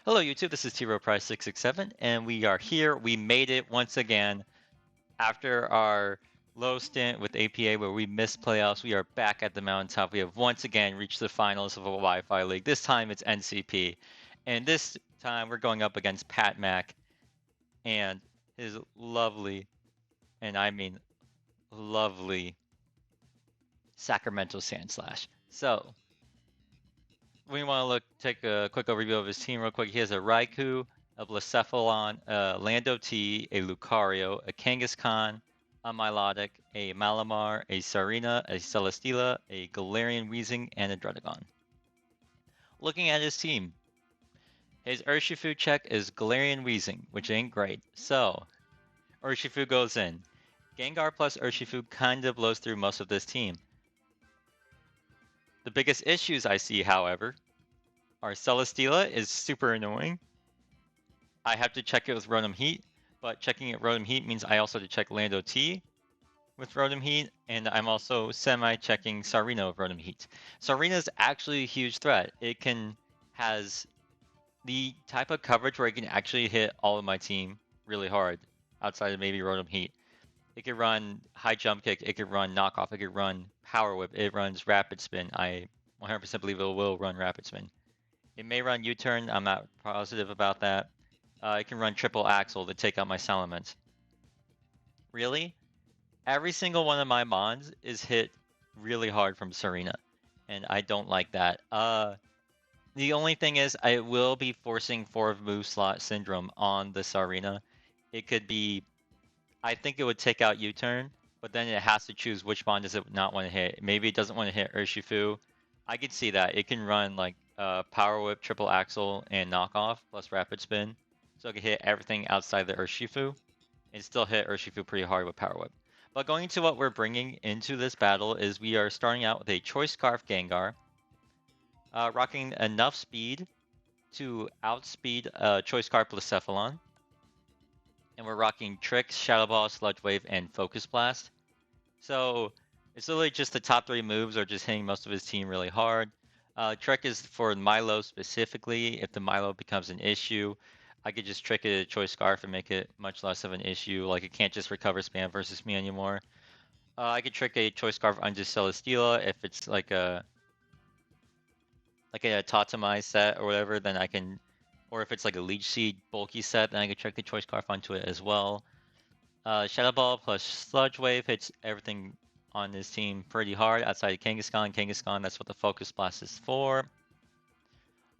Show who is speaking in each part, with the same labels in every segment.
Speaker 1: Hello YouTube, this is TRoPrice667 and we are here. We made it once again after our low stint with APA where we missed playoffs. We are back at the mountaintop. We have once again reached the finals of a Wi-Fi league. This time it's NCP. And this time we're going up against Pat Mack and his lovely, and I mean lovely, Sacramento Sandslash. So we want to take a quick overview of his team real quick. He has a Raikou, a Blacephalon, a Lando T, a Lucario, a Kangaskhan, a Milotic, a Malamar, a Sarina, a Celesteela, a Galarian Weezing, and a Druddigon. Looking at his team, his Urshifu check is Galarian Weezing, which ain't great. So, Urshifu goes in. Gengar plus Urshifu kind of blows through most of this team. The biggest issues I see, however, are Celesteela is super annoying. I have to check it with Rotom Heat, but checking it Rotom Heat means I also have to check Lando T with Rotom Heat, and I'm also semi-checking Sarina with Rotom Heat. Sarina is actually a huge threat. It has the type of coverage where it can actually hit all of my team really hard, outside of maybe Rotom Heat. It could run high jump kick, it could run knockoff, it could run power whip, it runs rapid spin. I 100% believe it will run rapid spin. It may run U-turn, I'm not positive about that. It can run triple axle to take out my Salamence. Really? Every single one of my mons is hit really hard from Sarina, and I don't like that. The only thing is I will be forcing 4 move slot syndrome on the Sarina. It could be, I think it would take out U-turn, but then it has to choose which mon does it not want to hit. Maybe it doesn't want to hit Urshifu. I could see that. It can run like Power Whip, Triple Axle, and Knockoff, plus Rapid Spin. So it can hit everything outside the Urshifu, and still hit Urshifu pretty hard with Power Whip. But going to what we're bringing into this battle is we are starting out with a Choice Scarf Gengar, rocking enough speed to outspeed Choice Scarf Blacephalon. And we're rocking Trick, Shadow Ball, Sludge Wave, and Focus Blast. So it's literally just the top 3 moves are just hitting most of his team really hard. Trick is for Milo specifically. If the Milo becomes an issue, I could just trick it a Choice Scarf and make it much less of an issue. Like it can't just recover spam versus me anymore. I could trick a Choice Scarf onto Celesteela if it's like a Totemize set or whatever, then I can, or if it's like a Leech Seed bulky set, then I could trick the Choice Scarf onto it as well. Shadow Ball plus Sludge Wave hits everything on his team pretty hard outside of Kangaskhan. Kangaskhan, that's what the Focus Blast is for.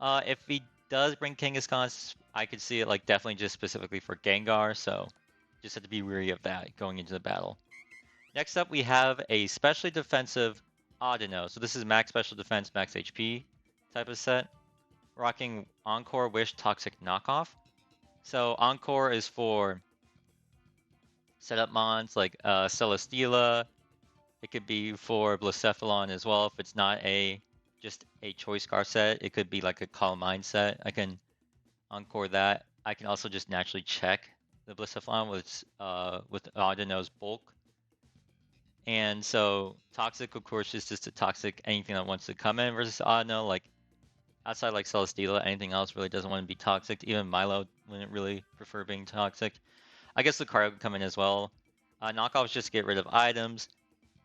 Speaker 1: If he does bring Kangaskhan, I could see it like definitely just specifically for Gengar, so just have to be wary of that going into the battle. Next up, we have a specially defensive Audino. So this is max special defense, max HP type of set. Rocking Encore, Wish, Toxic, Knockoff. So Encore is for setup mons like Celesteela. It could be for Blacephalon as well if it's not just a Choice Scarf set. It could be like a Calm Mind set. I can Encore that. I can also just naturally check the Blacephalon with Audino's bulk. And so Toxic, of course, is just a Toxic anything that wants to come in versus Audino. Like outside like Celesteela, anything else really doesn't want to be Toxic. Even Milo wouldn't really prefer being Toxic. I guess Lucario could come in as well. Knockoffs just get rid of items.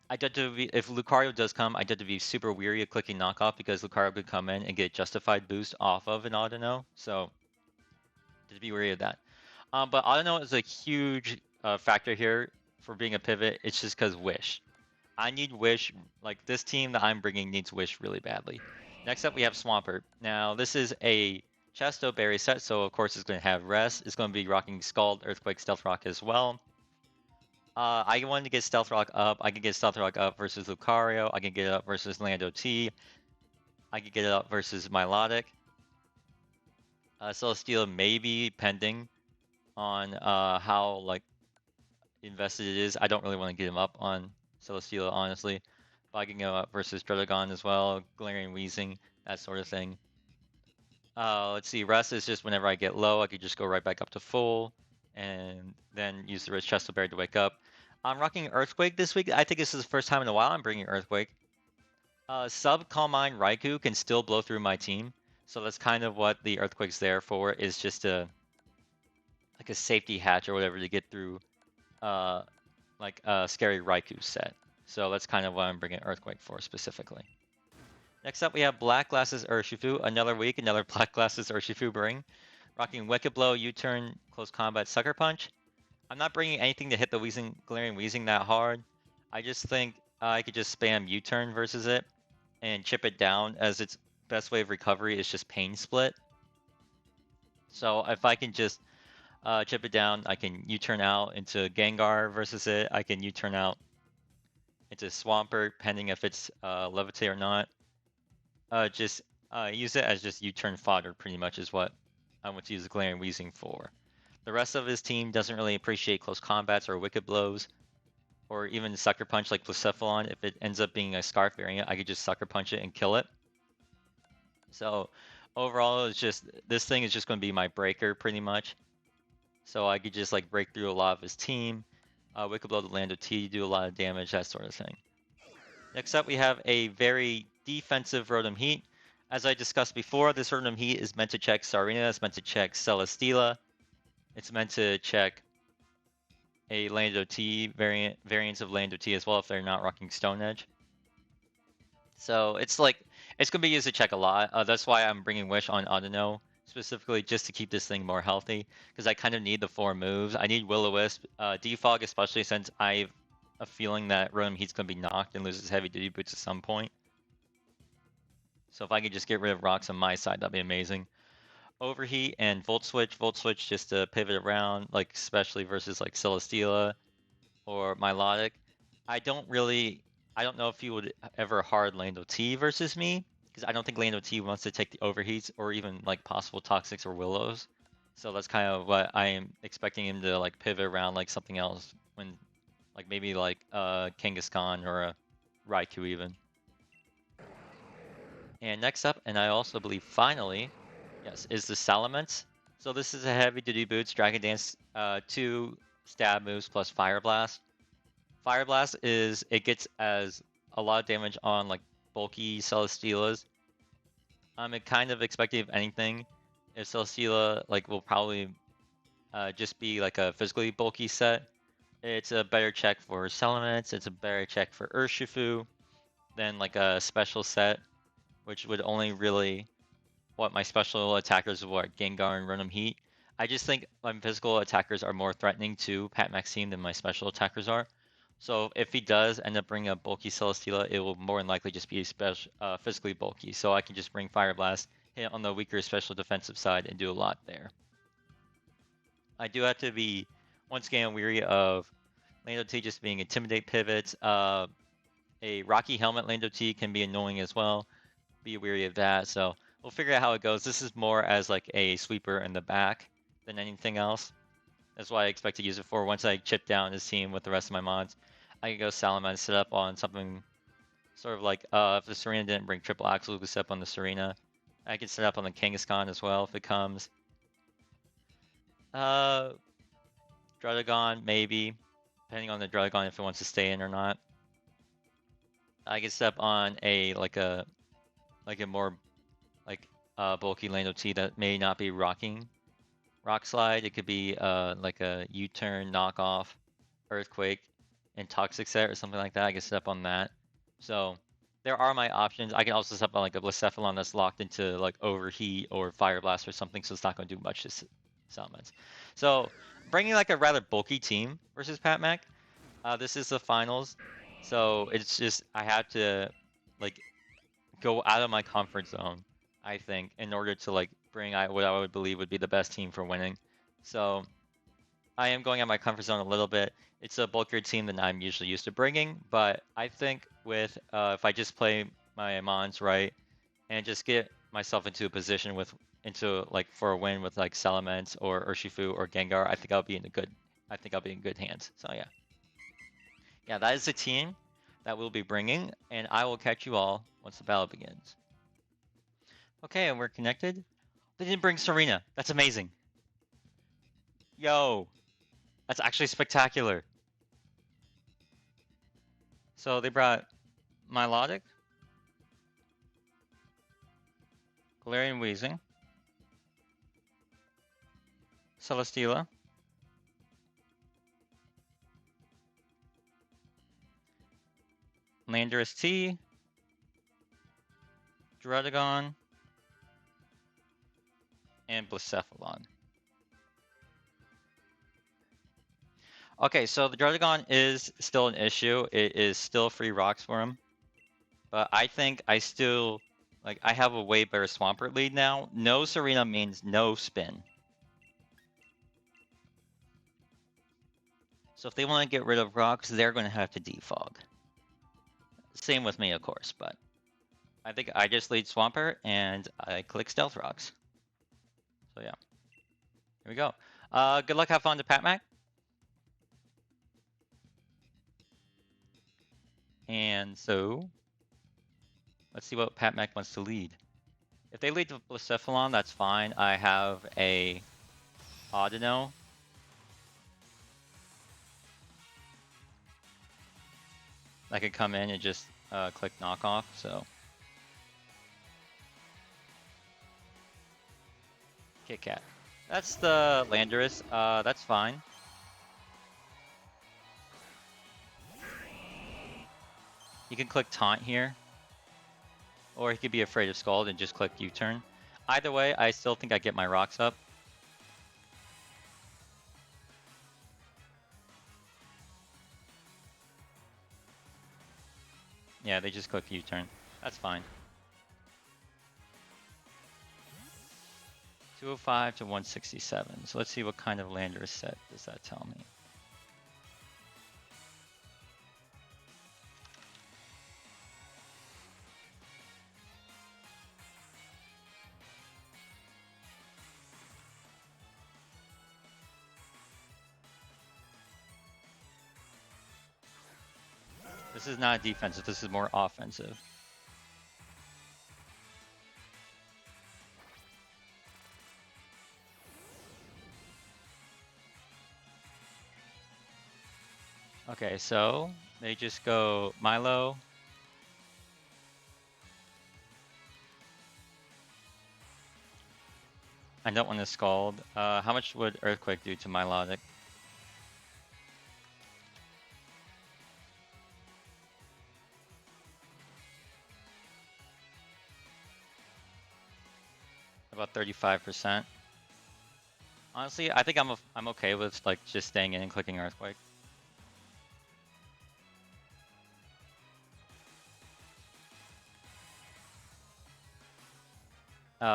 Speaker 1: If Lucario does come, I have to be super weary of clicking knockoff because Lucario could come in and get justified boost off of an Audino. So just be wary of that. But Audino is a huge factor here for being a pivot. It's just because Wish. I need Wish. Like this team that I'm bringing needs Wish really badly. Next up, we have Swampert. Now this is a Chesto Berry set, so of course it's going to have Rest. It's going to be rocking Scald, Earthquake, Stealth Rock as well. I wanted to get Stealth Rock up. I can get Stealth Rock up versus Lucario. I can get it up versus Lando T. I can get it up versus Milotic. Celesteela maybe pending on how like invested it is. I don't really want to get him up on Celesteela, honestly. But I can go up versus Druddigon as well, Galarian Weezing, that sort of thing. Let's see, Rest is just whenever I get low, I could just go right back up to full and then use the Rich Chesto Berry to wake up. I'm rocking Earthquake this week. I think this is the first time in a while I'm bringing Earthquake. Sub Calm Mind Raikou can still blow through my team. So that's kind of what the Earthquake's there for, is just like a safety hatch or whatever to get through like a scary Raikou set. So that's kind of what I'm bringing Earthquake for specifically. Next up, we have Black Glasses Urshifu. Another week, another Black Glasses Urshifu bring. Rocking Wicked Blow, U-Turn, Close Combat, Sucker Punch. I'm not bringing anything to hit the Glaring Weezing that hard. I just think I could just spam U-Turn versus it and chip it down, as its best way of recovery is just Pain Split. So if I can just chip it down, I can U-Turn out into Gengar versus it. I can U-Turn out into Swampert, depending if it's Levitate or not. Just use it as just U-turn fodder, pretty much is what I want to use the Glaring Weezing for. The rest of his team doesn't really appreciate close combats or wicked blows, or even Sucker Punch like Blacephalon. If it ends up being a Scarf variant, I could just Sucker Punch it and kill it. So overall, it's just, this thing is just going to be my breaker pretty much. So I could just like break through a lot of his team, Wicked Blow to Lando T, do a lot of damage, that sort of thing. Next up, we have a very defensive Rotom Heat. As I discussed before, this Rotom Heat is meant to check Sarina, it's meant to check Celesteela, it's meant to check a Lando T variants of Lando T as well if they're not rocking Stone Edge. So it's like, it's going to be used to check a lot. That's why I'm bringing Wish on Audino, specifically just to keep this thing more healthy, because I kind of need the 4 moves. I need Will-O-Wisp, Defog, especially since I've a feeling that Rotom Heat's going to be knocked and loses heavy duty boots at some point. So if I could just get rid of rocks on my side, that'd be amazing. Overheat and Volt Switch just to pivot around, like especially versus like Celesteela or Milotic. I don't know if he would ever hard Lando T versus me, because I don't think Lando T wants to take the overheats or even like possible Toxics or Willows. So that's kind of what I am expecting him to like pivot around like something else, when like maybe like Kangaskhan or a Raikou even. And next up, and I also believe finally, yes, is the Salamence. So this is a heavy duty boots, Dragon Dance, 2 stab moves plus Fire Blast. Fire Blast is, it gets as a lot of damage on like bulky Celesteelas. I'm kind of expecting, if anything, if Celesteela like will probably just be like a physically bulky set, it's a better check for Salamence, it's a better check for Urshifu than like a special set, which would only really, what my special attackers were Gengar and Rotom Heat. I just think my physical attackers are more threatening to Pat Maxime than my special attackers are. So if he does end up bringing a bulky Celesteela, it will more than likely just be physically bulky. So I can just bring Fire Blast, hit on the weaker special defensive side, and do a lot there. I do have to be, once again, weary of Lando T just being Intimidate pivots. A Rocky Helmet Lando T can be annoying as well. Be weary of that. So we'll figure out how it goes. This is more as like a sweeper in the back than anything else. That's what I expect to use it for. Once I chip down his team with the rest of my mods, I can go Salamence, set up on something sort of like, if the Serena didn't bring triple axle, we could set up on the Serena. I can set up on the Kangaskhan as well if it comes. Druddigon, maybe, depending on the Druddigon if it wants to stay in or not. I can set up on a more bulky Lando T that may not be rocking Rock Slide. It could be like a U-turn knockoff Earthquake and Toxic set or something like that. I can set up on that. So there are my options. I can also set up on like a Blacephalon that's locked into like Overheat or Fire Blast or something, so it's not going to do much to Salamence. So bringing like a rather bulky team versus Pat Mac. This is the finals, so it's just I have to like go out of my comfort zone, I think, in order to like bring what I would believe would be the best team for winning. So I am going out of my comfort zone a little bit. It's a bulkier team than I'm usually used to bringing, but I think with if I just play my mons right and just get myself into a position for a win with like Salamence or Urshifu or Gengar, I think I'll be in good hands. So yeah, that is the team that we'll be bringing, and I will catch you all once the battle begins. Okay, and we're connected. They didn't bring Serena. That's amazing. Yo, that's actually spectacular. So they brought Milotic, Galarian Weezing. Celesteela. Landorus T. Druddigon. And Blacephalon. Okay, so the Druddigon is still an issue. It is still free rocks for him. But I think I still, like, I have a way better Swampert lead now. No Serena means no spin. So if they want to get rid of rocks, they're going to have to defog. Same with me, of course, but I think I just lead Swampert and I click Stealth Rocks. So yeah, here we go. Good luck, have fun to Pat Mac. And so, let's see what Pat Mac wants to lead. If they lead to Blacephalon, that's fine. I have a Audino. I could come in and just click knockoff, so. Kit Kat. That's the Landorus. That's fine. You can click Taunt here. Or he could be afraid of Scald and just click U-turn. Either way, I still think I get my rocks up. Yeah, they just click U-turn. That's fine. 205 to 167. So let's see what kind of Landorus set does that tell me. This is not defensive, this is more offensive. Okay, so they just go Milo. I don't want to Scald. How much would Earthquake do to Milotic? About 35%. Honestly, I think I'm okay with like just staying in and clicking Earthquake.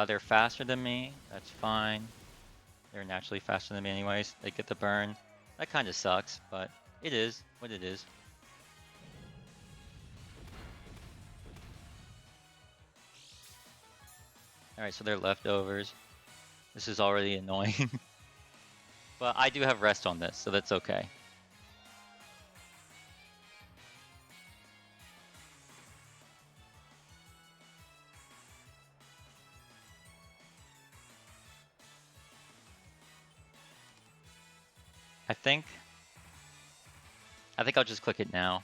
Speaker 1: They're faster than me. That's fine. They're naturally faster than me anyways. They get the burn. That kind of sucks, but it is what it is. Alright, so they're leftovers. This is already annoying. But I do have rest on this, so that's okay. I think I'll just click it now.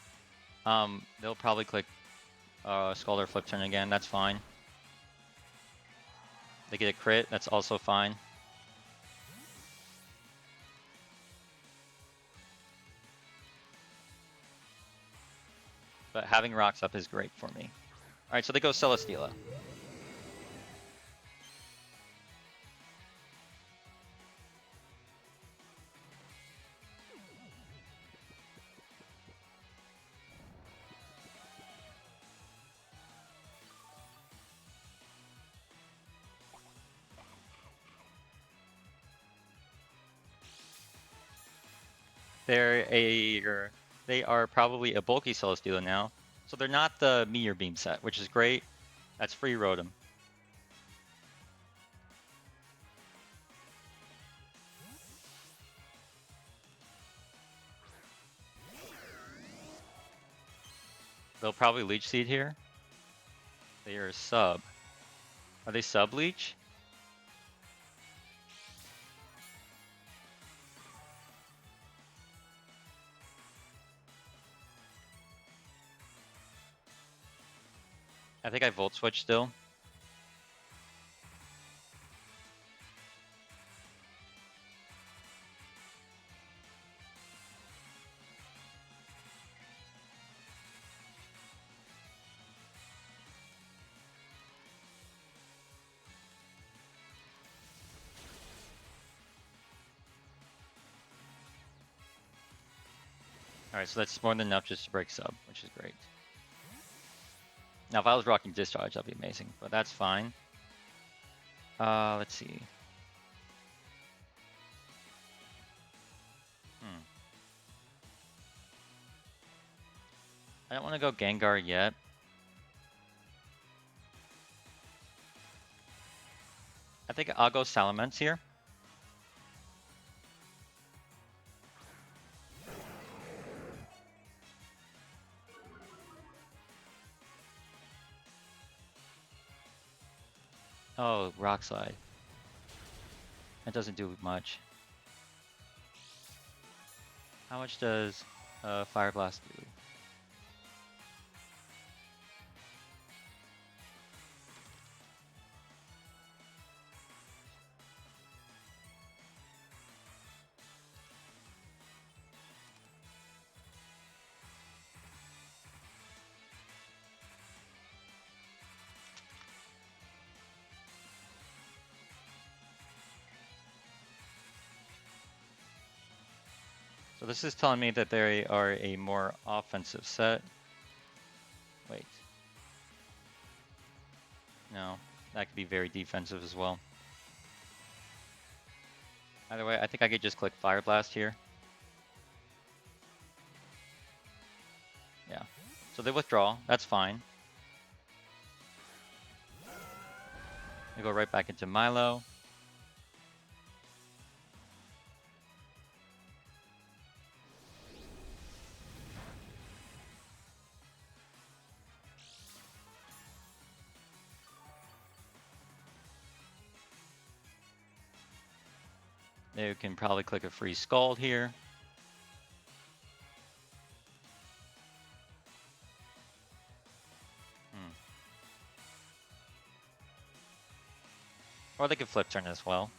Speaker 1: They'll probably click Scald or Flip Turn again, that's fine. They get a crit, that's also fine. But having rocks up is great for me. Alright, so they go Celesteela. They are probably a bulky Celesteela now. So they're not the Meteor Beam set, which is great. That's free Rotom. They'll probably Leech Seed here. They are sub. Are they sub Leech? I think I Volt Switch still. Alright, so that's more than enough just to break sub, which is great. Now, if I was rocking Discharge, that'd be amazing, but that's fine. Let's see. I don't want to go Gengar yet. I think I'll go Salamence here. Oh, Rock Slide. That doesn't do much. How much does Fire Blast do? So this is telling me that they are a more offensive set. Wait. No, that could be very defensive as well. Either way, I think I could just click Fire Blast here. Yeah. So they withdraw. That's fine. They go right back into Milo. They can probably click a free Scald here. Or they could flip turn as well.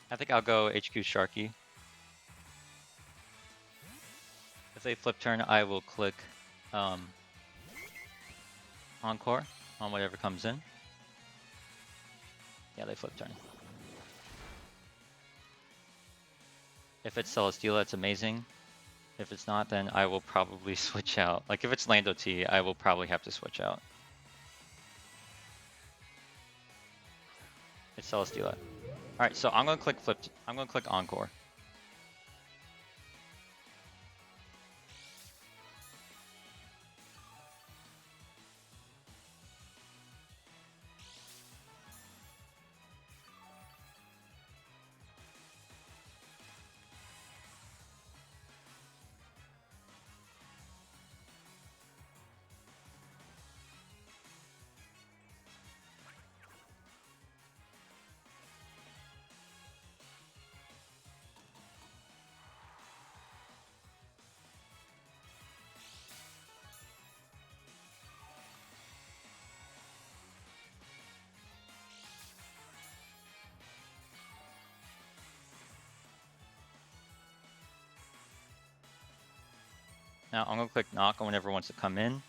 Speaker 1: I think I'll go HQ Sharky. If they flip turn, I will click Encore on whatever comes in. Yeah, they flip turn. If it's Celesteela, that's amazing. If it's not, then I will probably switch out. Like if it's Lando T, I will probably have to switch out. It's Celesteela. Alright, so I'm gonna click I'm gonna click Encore. Now I'm gonna click Knock on whenever it wants to come in.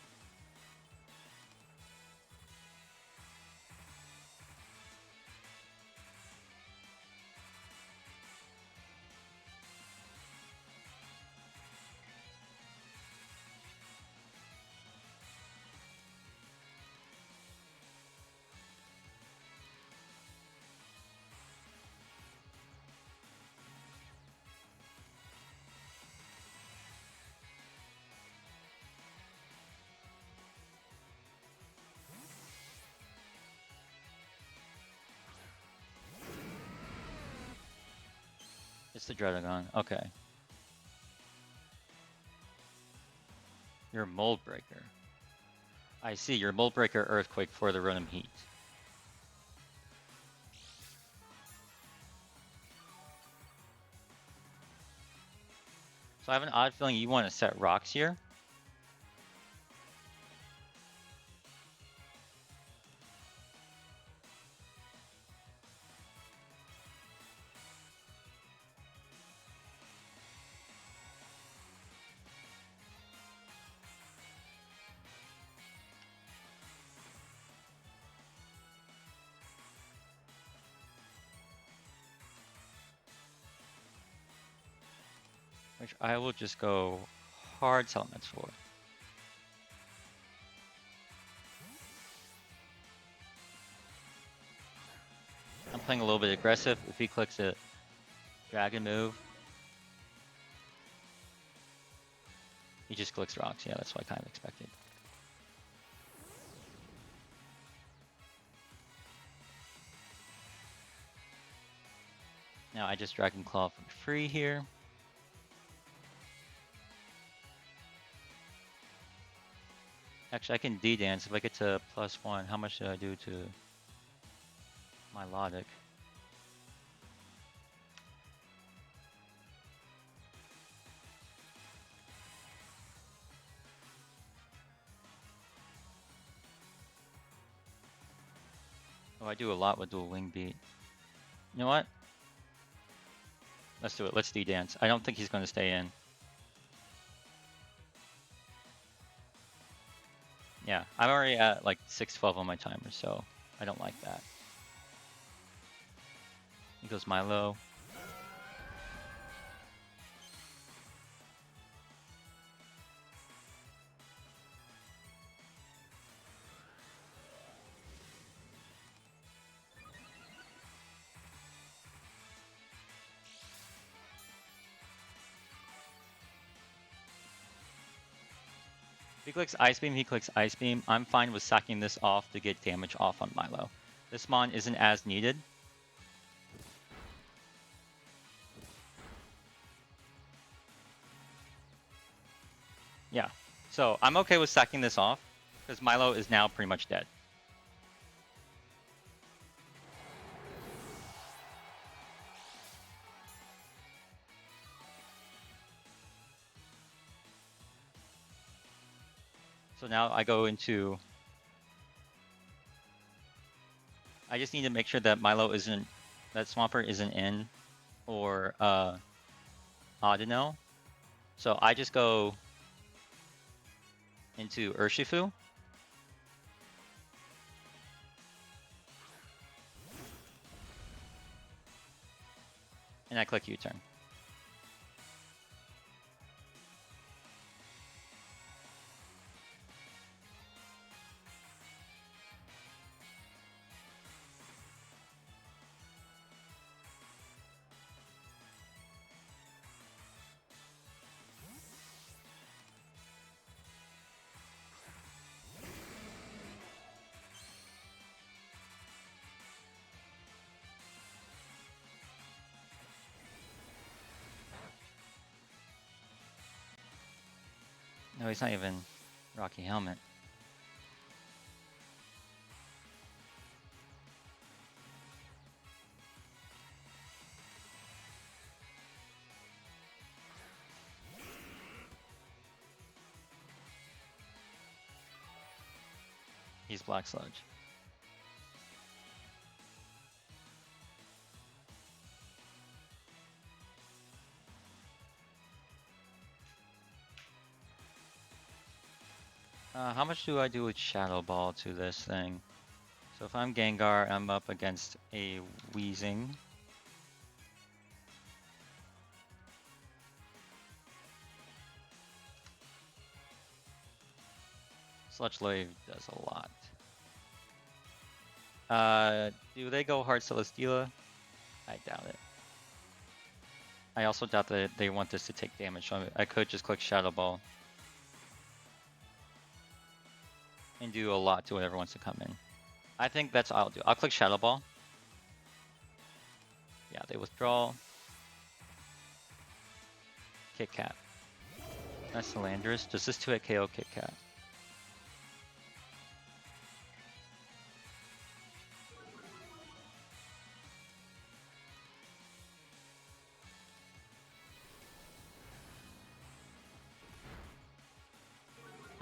Speaker 1: It's the Dredagon. Okay. Your Mold Breaker. I see, your Mold Breaker Earthquake for the Rotom Heat. So I have an odd feeling you want to set rocks here. which I will just go hard settlements for. I'm playing a little bit aggressive. If he clicks a dragon move, he just clicks rocks. Yeah, that's what I kind of expected. Now I just Dragon Claw for free here. Actually, I can D-dance. If I get to +1, how much do I do to my Logic? Oh, I do a lot with dual wing beat. You know what? Let's do it. Let's D-dance. I don't think he's going to stay in. Yeah, I'm already at like 612 on my timer, so I don't like that. He goes Milo. If he clicks Ice Beam, he clicks Ice Beam. I'm fine with sacking this off to get damage off on Milo. This mon isn't as needed. Yeah, so I'm okay with sacking this off because Milo is now pretty much dead. So now I go into... I just need to make sure that Milo isn't... that Swampert isn't in, or Audino. So I just go into Urshifu. And I click U-turn. No, he's not even Rocky Helmet. He's Black Sludge. How much do I do with Shadow Ball to this thing? So if I'm Gengar, I'm up against a Weezing. Sludge Wave does a lot. Do they go Hard Celesteela? I doubt it. I also doubt that they want this to take damage, so I could just click Shadow Ball and do a lot to whatever wants to come in. I think that's what I'll do. I'll click Shadow Ball. Yeah, they withdraw. Kit Kat. That's Landorus. Does this 2-hit KO Kit Kat?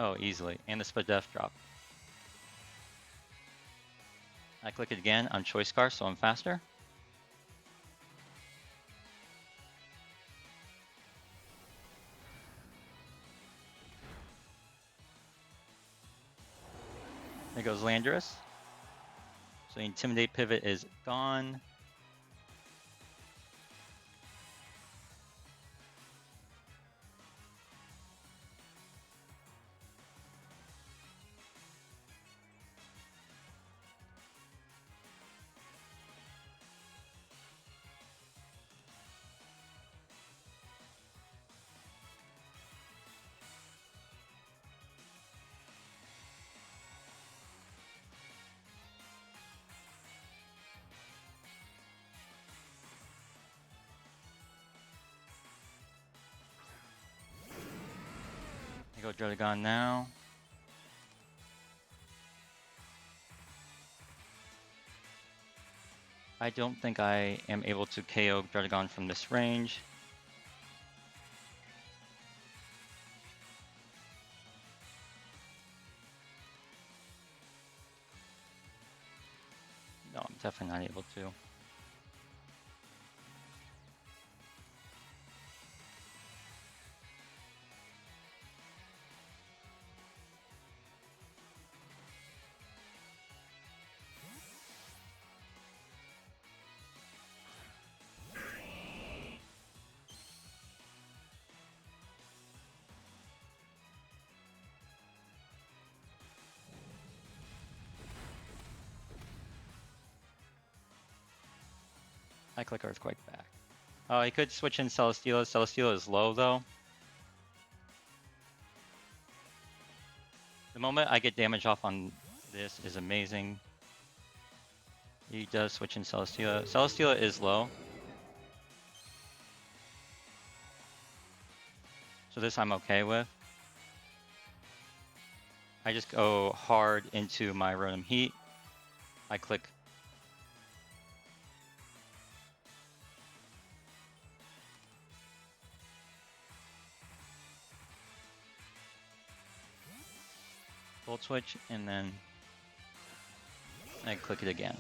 Speaker 1: Oh, easily. And the Spadef drop. I click it again. I'm Choice Scarf, so I'm faster. There goes Landorus. So the Intimidate pivot is gone. Go Druddigon now. I don't think I am able to KO Druddigon from this range. No, I'm definitely not able to. I click Earthquake back. Oh, he could switch in Celesteela. Celesteela is low though. The moment I get damage off on this is amazing. He does switch in Celesteela. Celesteela is low. So this I'm okay with. I just go hard into my Rotom Heat. I click Volt Switch, and then I click it again.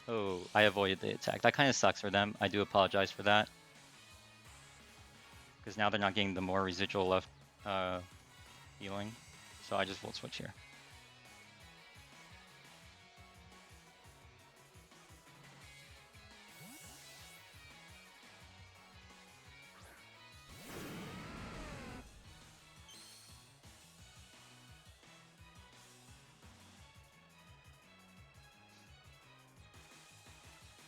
Speaker 1: Oh, I avoided the attack. That kind of sucks for them. I do apologize for that. Because now they're not getting the more residual left healing. So I just Volt Switch here.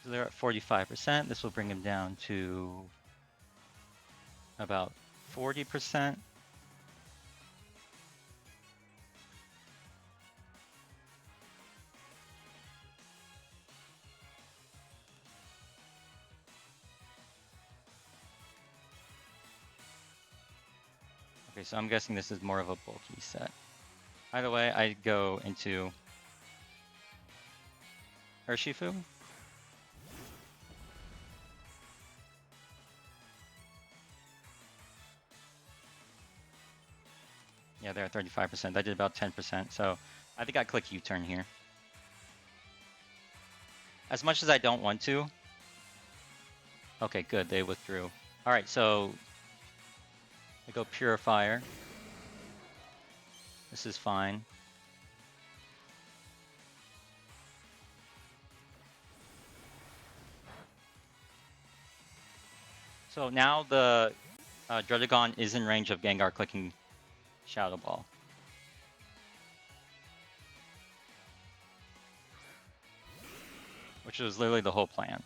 Speaker 1: So they're at 45%. This will bring them down to about 40%. Okay, so I'm guessing this is more of a bulky set. Either way, I go into Urshifu. Yeah, they're at 35%. I did about 10%, so I think I click U-turn here. As much as I don't want to. Okay, good, they withdrew. Alright, so I go Purifier. This is fine. So now the Druddigon is in range of Gengar clicking Shadow Ball. Which was literally the whole plan.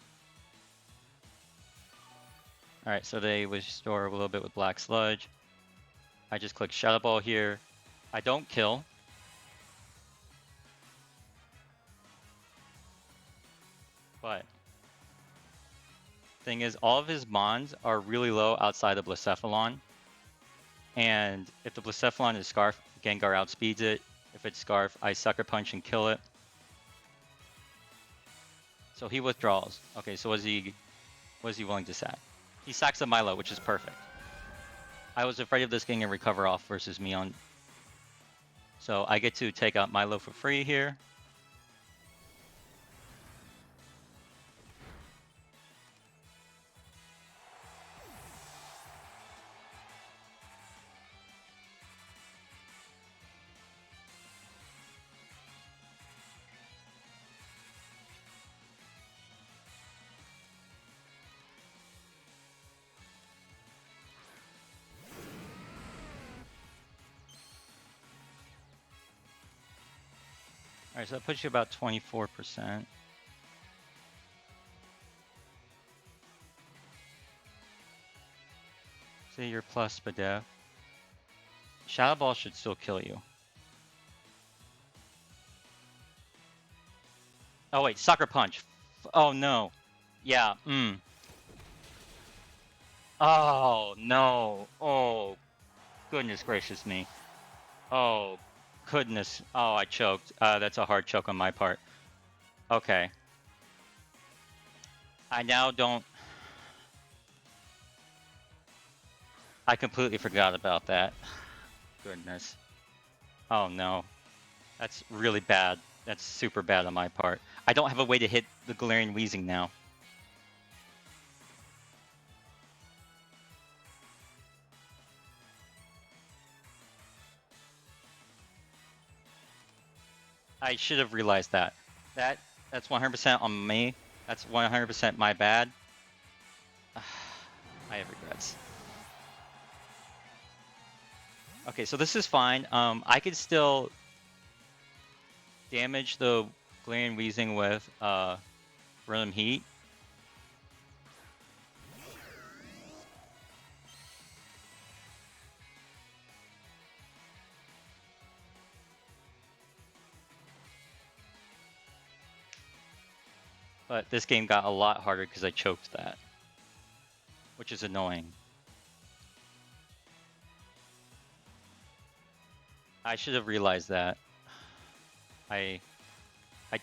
Speaker 1: Alright, so they restore a little bit with Black Sludge. I just click Shadow Ball here. I don't kill. But thing is, all of his Mons are really low outside of Blacephalon. And if the Blacephalon is Scarf, Gengar outspeeds it. If it's Scarf, I Sucker Punch and kill it. So he withdraws. Okay, so what is he willing to sack? He sacks a Milo, which is perfect. I was afraid of this getting a recover off versus me on. So I get to take out Milo for free here. Alright, so that puts you about 24%. Say you're plus Spadef. Shadow Ball should still kill you. Oh wait, Sucker Punch. Oh no. Yeah, Oh, no. Oh, goodness gracious me. Oh, goodness. Oh, I choked. That's a hard choke on my part. Okay. I now don't... I completely forgot about that. Goodness. Oh, no. That's really bad. That's super bad on my part. I don't have a way to hit the Galarian Wheezing now. I should have realized that. That's 100% on me. That's 100% my bad. I have regrets. Okay, so this is fine. I could still damage the Galarian Wheezing with Rhythm Heat. But this game got a lot harder because I choked that, which is annoying. I should have realized that. I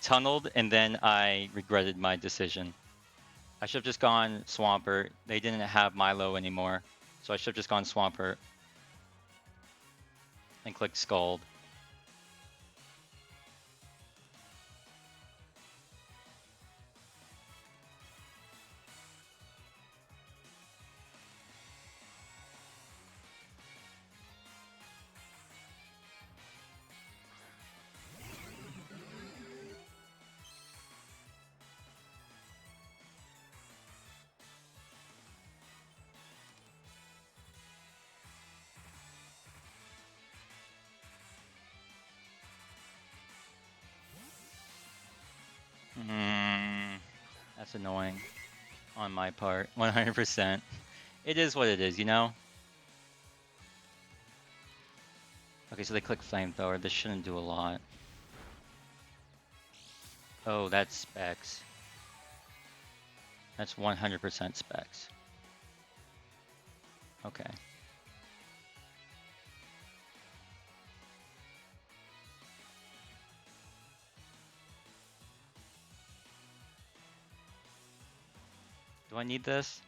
Speaker 1: tunneled and then I regretted my decision. I should have just gone Swampert. They didn't have Milo anymore, so I should have just gone Swampert and clicked Scald. That's annoying on my part, 100%. It is what it is, you know? Okay, so they click Flamethrower. This shouldn't do a lot. Oh, that's Specs. That's 100% Specs. Okay. Do I need this?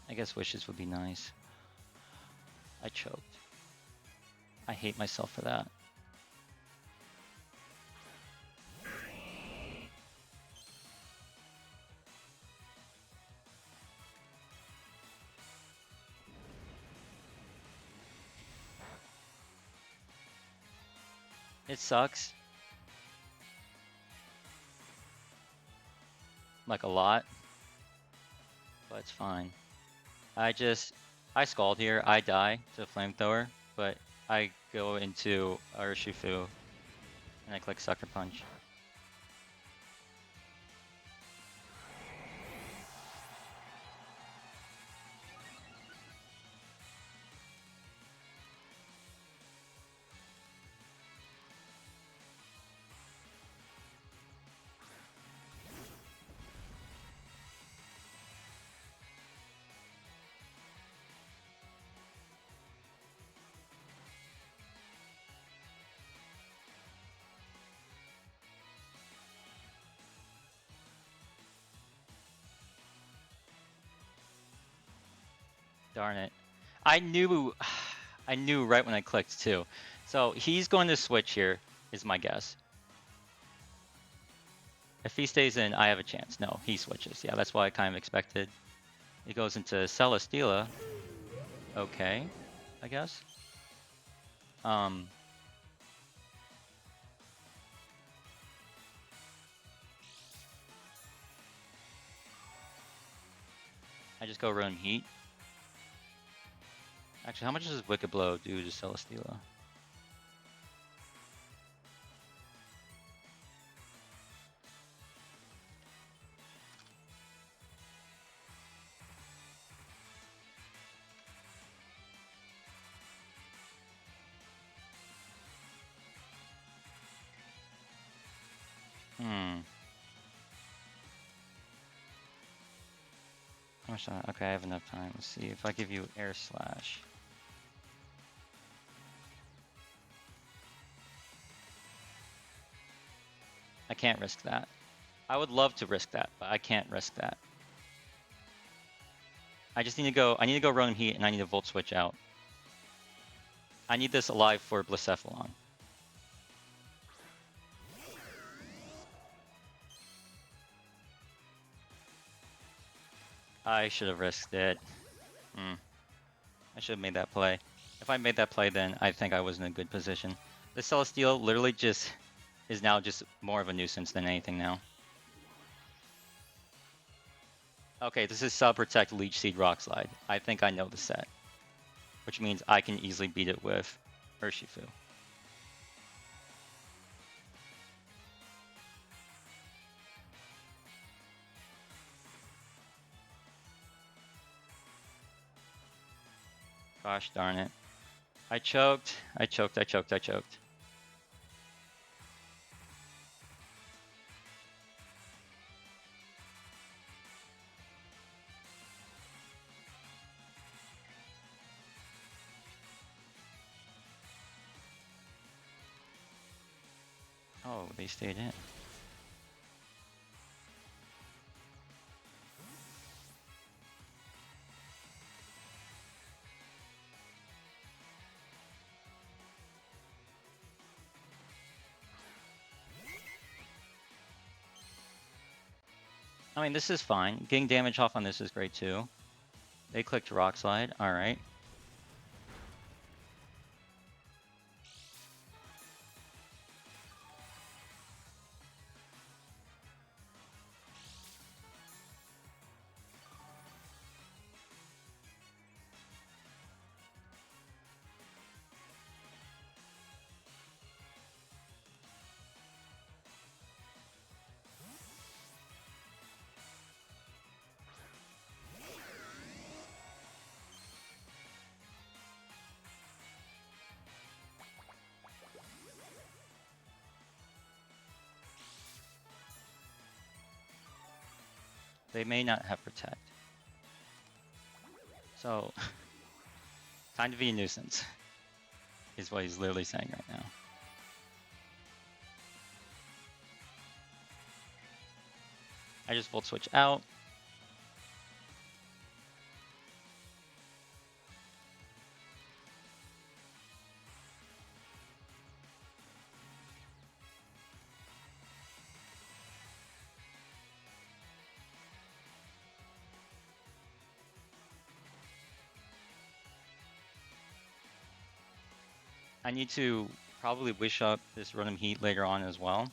Speaker 1: I guess Wishes would be nice. I choked. I hate myself for that. It sucks. Like a lot. But it's fine. I Scald here, I die to Flamethrower, but I go into Urshifu and I click Sucker Punch. Darn it. I knew right when I clicked too. So he's going to switch here, is my guess. If he stays in, I have a chance. No, he switches. Yeah, that's what I kind of expected. He goes into Celesteela. Okay, I guess. I just go Rhythm Heat. Actually, how much does Wicked Blow do to Celesteela? much time? Okay, I have enough time. Let's see if I give you Air Slash. I can't risk that. I would love to risk that, but I can't risk that. I just need to go. I need to go Ronin Heat, and I need to Volt Switch out. I need this alive for Blacephalon. I should have risked it. I should have made that play. If I made that play, then I think I was in a good position. This Celestial literally just is now just more of a nuisance than anything now. Okay, this is Sub Protect Leech Seed Rock Slide. I think I know the set, which means I can easily beat it with Urshifu. Gosh darn it. I choked. I choked. Oh, they stayed in. I mean, this is fine. Getting damage off on this is great too. They clicked Rock Slide. Alright. They may not have Protect. So, time to be a nuisance, is what he's literally saying right now. I just Volt Switch out. I need to probably wish up this Rotom Heat later on as well.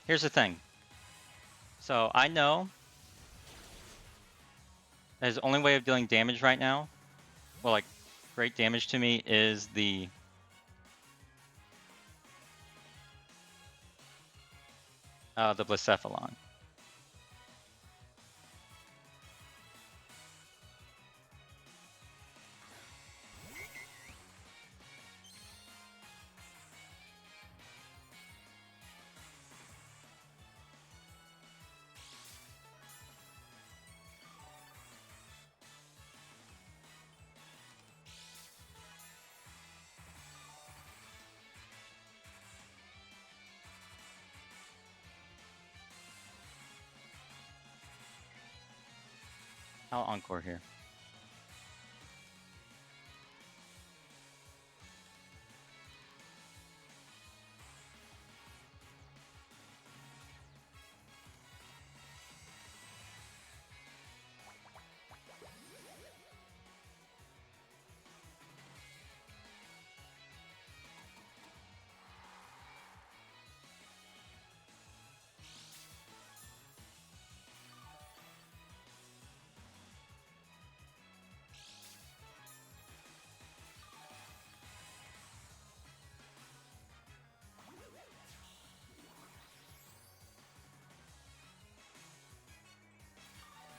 Speaker 1: Here's the thing. So I know that his only way of dealing damage right now, well, like great damage to me, is the Blacephalon. I'll Encore here.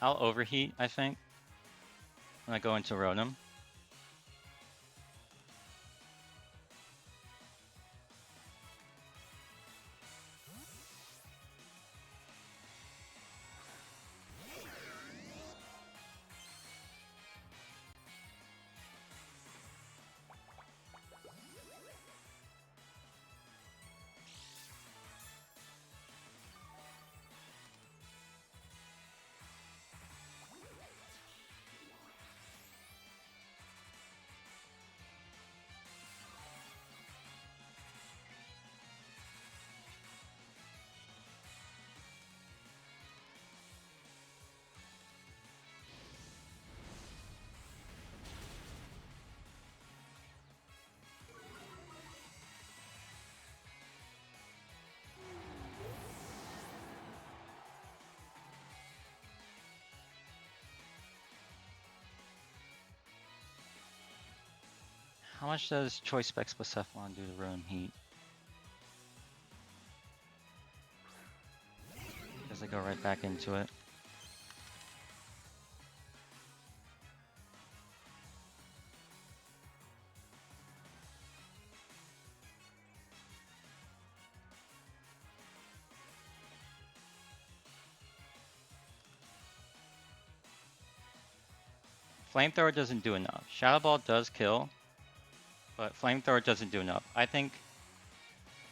Speaker 1: I'll Overheat, I think, when I go into Rotom. How much does Choice Specs plus Cephalon do to Rotom Heat? Does it go right back into it? Flamethrower doesn't do enough. Shadow Ball does kill, but Flamethrower doesn't do enough. I think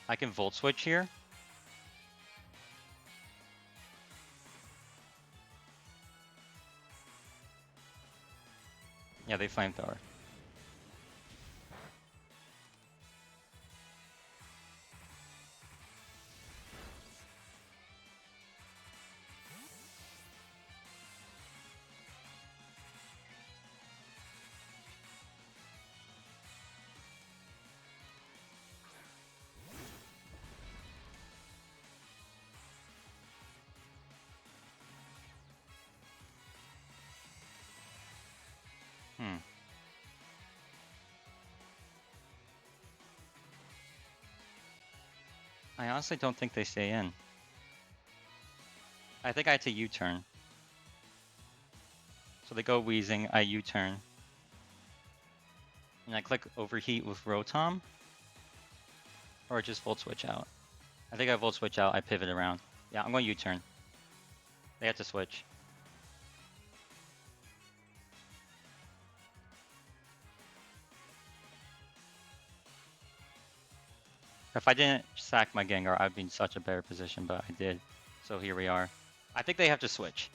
Speaker 1: I can Volt Switch here. Yeah, they Flamethrower. I honestly don't think they stay in. I think I had to U-turn. So they go Wheezing, I U-turn. And I click Overheat with Rotom. Or just Volt Switch out. I think I Volt Switch out, I pivot around. Yeah, I'm going U-turn. They have to switch. If I didn't sack my Gengar, I'd be in such a better position, but I did. So here we are. I think they have to switch.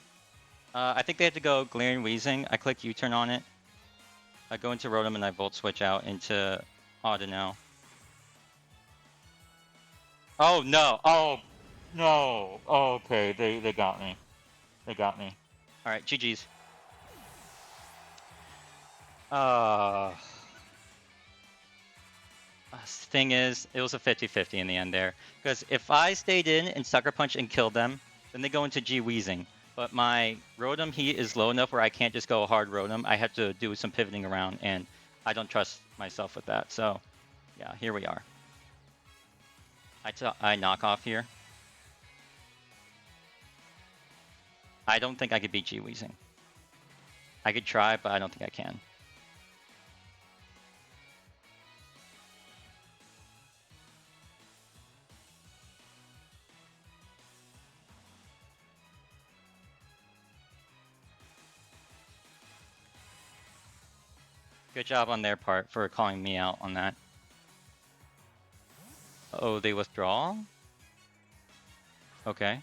Speaker 1: I think they have to go Glaring Wheezing. I click U-turn on it. I go into Rotom and I Volt Switch out into Audino. Oh no! Oh no! Oh, okay, they got me. They got me. Alright, GG's. Thing is, it was a 50-50 in the end there. Because if I stayed in and Sucker Punch and killed them, then they go into G Wheezing. But my Rotom Heat is low enough where I can't just go hard Rotom. I have to do some pivoting around, and I don't trust myself with that. So, yeah, here we are. I knock off here. I don't think I could beat G Wheezing. I could try, but I don't think I can. Good job on their part for calling me out on that. Oh, they withdraw? Okay.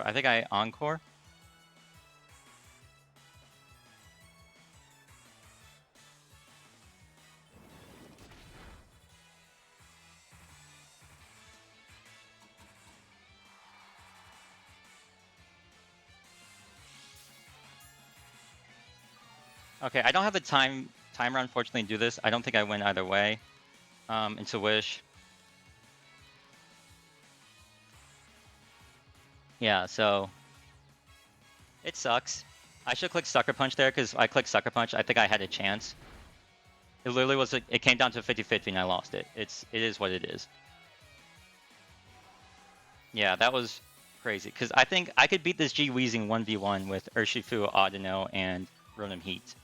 Speaker 1: I think I Encore. Okay, I don't have the timer, unfortunately, to do this. I don't think I win either way. Into Wish. Yeah, so it sucks. I should click Sucker Punch there because I clicked Sucker Punch. I think I had a chance. It literally was. It came down to 50-50 and I lost it. It is what it is. Yeah, that was crazy because I think I could beat this G Wheezing 1v1 with Urshifu, Audino, and Rotom Heat.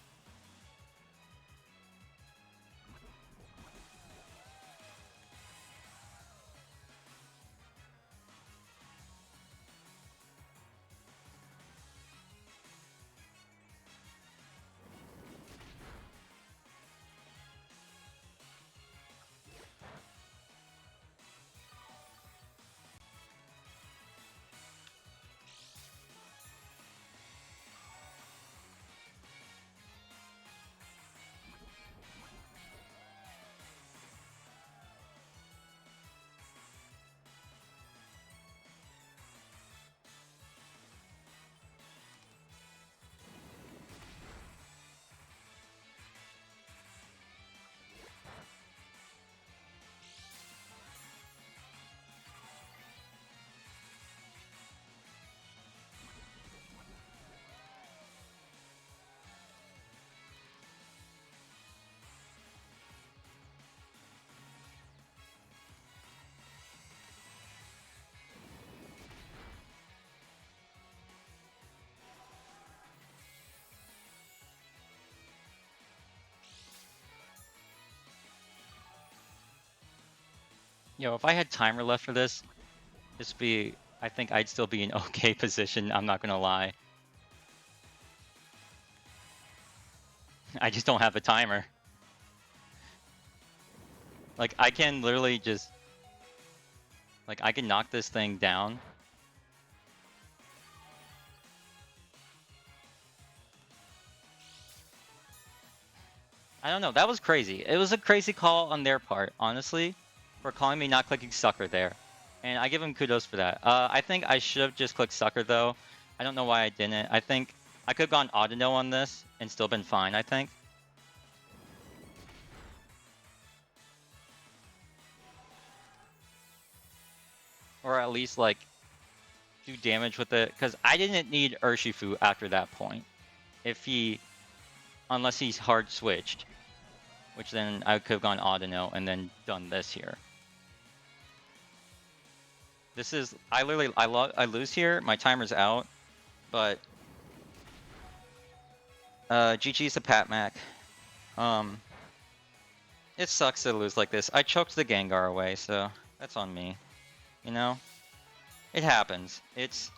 Speaker 1: Yo, if I had timer left for this would be, I think I'd still be in okay position, I'm not gonna lie. I just don't have a timer. Like, I can literally just... Like, I can knock this thing down. I don't know, that was crazy. It was a crazy call on their part, honestly, for calling me not clicking sucker there. And I give them kudos for that. I think I should have just clicked sucker, though. I don't know why I didn't. I think I could have gone Audino on this and still been fine, I think. Or at least, like, do damage with it. Because I didn't need Urshifu after that point. If he... Unless he's hard switched. Which then I could have gone Audino and then done this here. This is... I lose here. My timer's out. But... GG's to Pat Mac. It sucks to lose like this. I choked the Gengar away, so that's on me. You know? It happens. It's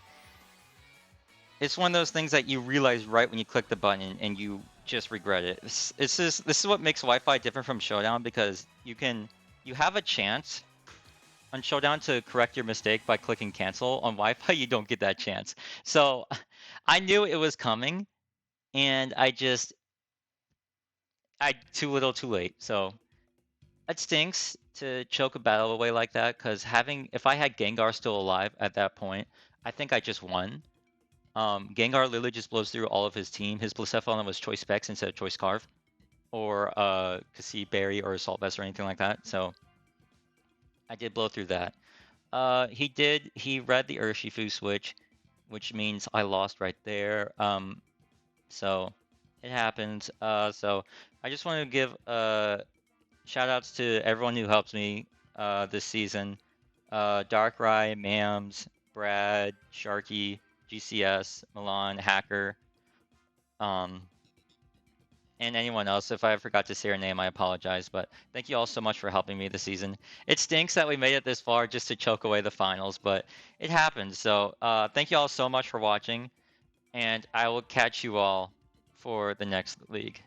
Speaker 1: one of those things that you realize right when you click the button and you just regret it. This is what makes Wi-Fi different from Showdown, because you have a chance on Showdown to correct your mistake by clicking cancel. On Wi-Fi, you don't get that chance. So I knew it was coming, and too little too late. So it stinks to choke a battle away like that, because if I had Gengar still alive at that point, I think I just won. Gengar literally just blows through all of his team. His Blacephalon was Choice Specs instead of Choice Scarf, or Cassie Berry or Assault Vest or anything like that. So I did blow through that. He read the Urshifu switch, which means I lost right there. So it happens. So I just want to give shout outs to everyone who helps me this season. Darkrai, Mams, Brad, Sharky, GCS, Milan, Hacker, and anyone else. If I forgot to say your name, I apologize, but thank you all so much for helping me this season. It stinks that we made it this far just to choke away the finals, but it happens. So thank you all so much for watching, and I will catch you all for the next league.